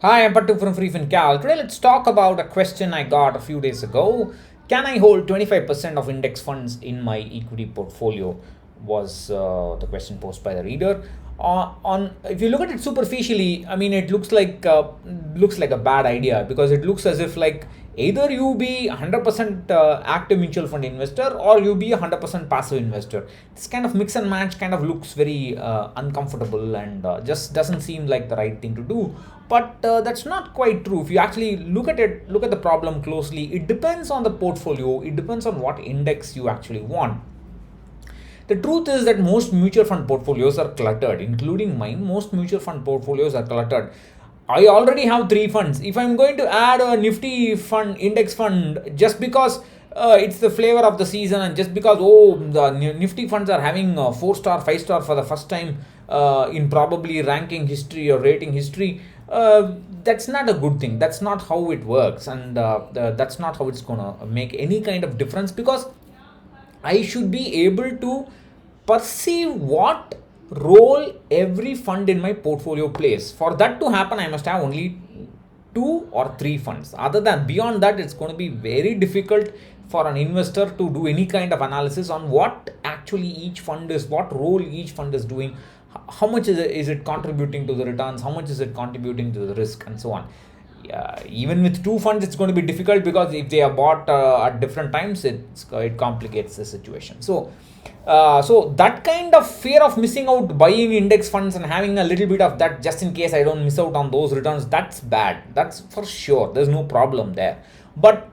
Hi, I'm Pattu from FreeFinCal. Today, let's talk about a question I got a few days ago. Can I hold 25% of index funds in my equity portfolio? Was the question posed by the reader. On if you look at it superficially, I mean, it looks like a bad idea because it looks as if like either you be 100% active mutual fund investor or you be 100% passive investor. This kind of mix and match kind of looks very uncomfortable and just doesn't seem like the right thing to do. But that's not quite true. If you actually look at the problem closely, it depends on the portfolio, it depends on what index you actually want. The truth is that most mutual fund portfolios are cluttered, including mine. Most mutual fund portfolios are cluttered. I already have three funds. If I'm going to add a nifty fund, index fund, just because it's the flavor of the season, and just because the nifty funds are having 4 star, 5 star for the first time in probably ranking history or rating history, that's not a good thing. That's not how it works, and that's not how it's gonna make any kind of difference because I should be able to perceive what role every fund in my portfolio plays. For that to happen, I must have only two or three funds. Other than beyond that, it's going to be very difficult for an investor to do any kind of analysis on what actually each fund is, what role each fund is doing, how much is it contributing to the returns, how much is it contributing to the risk, and so on. Yeah, even with two funds, it's going to be difficult because if they are bought at different times, it complicates the situation. So that kind of fear of missing out buying index funds and having a little bit of that just in case I don't miss out on those returns, that's bad. That's for sure. There's no problem there. But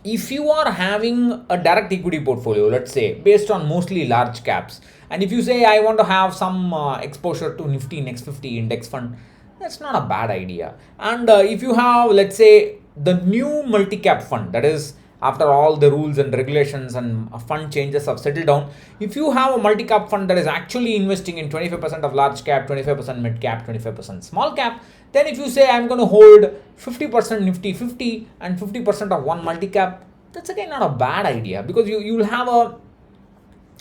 if you are having a direct equity portfolio, let's say based on mostly large caps, and if you say I want to have some exposure to Nifty Next 50 index fund, that's not a bad idea. And if you have, let's say, the new multi cap fund, that is, after all the rules and regulations and fund changes have settled down, if you have a multi cap fund that is actually investing in 25% of large cap, 25% mid cap, 25% small cap, then if you say I'm going to hold 50% Nifty 50 and 50% of one multi cap, that's again not a bad idea because you will have a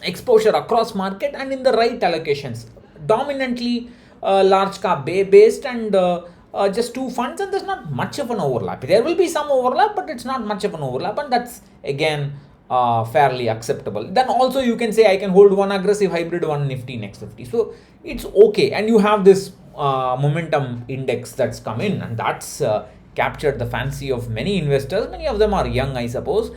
exposure across market and in the right allocations, dominantly large cap based, and just two funds, and there's not much of an overlap. There will be some overlap, but it's not much of an overlap, and that's again fairly acceptable. Then also you can say I can hold one aggressive hybrid, one Nifty Next 50, so it's okay. And you have this momentum index that's come in, and that's captured the fancy of many investors. Many of them are young, I suppose.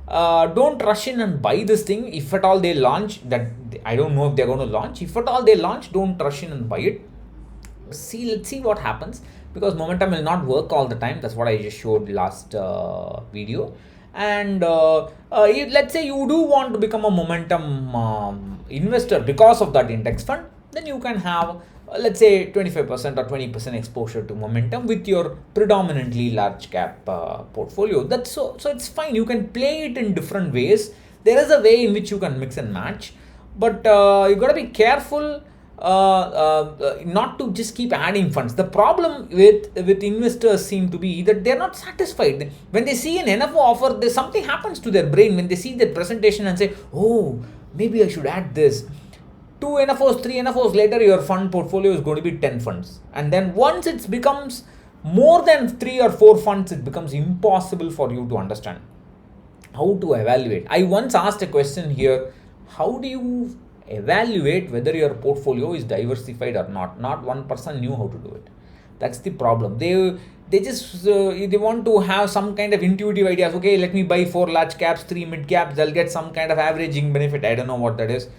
Don't rush in and buy this thing. If at all they launch, that I don't know if they're going to launch, if at all they launch, don't rush in and buy it. Let's see what happens, because momentum will not work all the time. That's what I just showed last video. And let's say you do want to become a momentum investor because of that index fund, then you can have let's say 25% or 20% exposure to momentum with your predominantly large cap portfolio. That's so it's fine. You can play it in different ways. There is a way in which you can mix and match, but you got to be careful not to just keep adding funds. The problem with investors seem to be that they're not satisfied. When they see an NFO offer, there's something happens to their brain when they see the presentation and say, oh, maybe I should add this. 2 NFOs, 3 NFOs later, your fund portfolio is going to be 10 funds. And then once it becomes more than 3 or 4 funds, it becomes impossible for you to understand how to evaluate. I once asked a question here: how do you evaluate whether your portfolio is diversified or not? Not one person knew how to do it. That's the problem. They just they want to have some kind of intuitive ideas. Okay, let me buy 4 large caps, 3 mid caps. They'll get some kind of averaging benefit. I don't know what that is.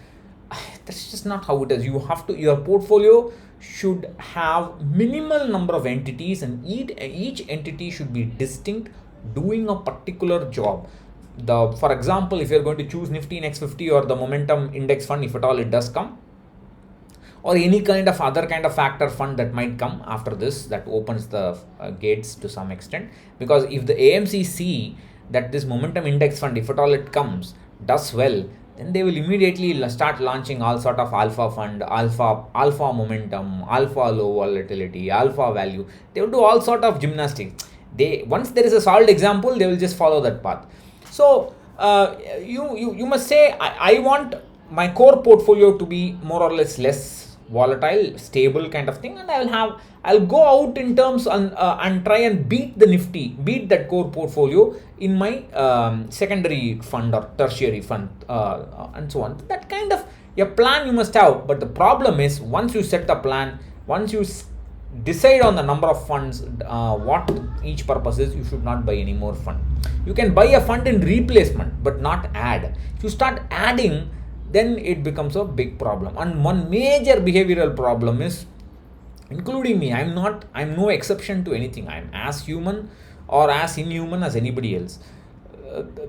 That's just not how it is. Your portfolio should have minimal number of entities, and each entity should be distinct, doing a particular job. For example, if you're going to choose Nifty Next 50 or the momentum index fund, if at all it does come, or any kind of other kind of factor fund that might come after this, that opens the gates to some extent. Because if the AMC see that this momentum index fund, if at all it comes, does well, then they will immediately start launching all sort of alpha fund, alpha momentum, alpha low volatility, alpha value. They will do all sort of gymnastics. Once there is a solid example, they will just follow that path. So you must say, I want my core portfolio to be more or less volatile, stable kind of thing, and I'll go out in terms and try and beat the Nifty, beat that core portfolio in my secondary fund or tertiary fund, and so on. That kind of a plan you must have. But the problem is, once you set the plan, once you decide on the number of funds, what each purpose is, you should not buy any more fund. You can buy a fund in replacement, but not add. If you start adding, then it becomes a big problem. And one major behavioral problem is, including me, I'm no exception to anything. I'm as human or as inhuman as anybody else.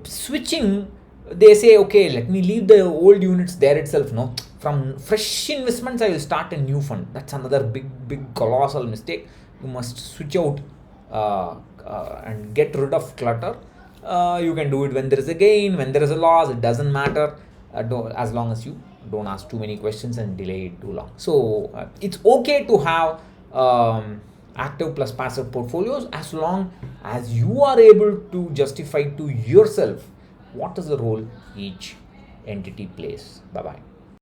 Switching, they say, okay, let me leave the old units there itself. No, from fresh investments I will start a new fund. That's another big colossal mistake. You must switch out and get rid of clutter. You can do it when there is a gain, when there is a loss, it doesn't matter, as long as you don't ask too many questions and delay it too long. So it's okay to have active plus passive portfolios, as long as you are able to justify to yourself what is the role each entity plays. Bye bye.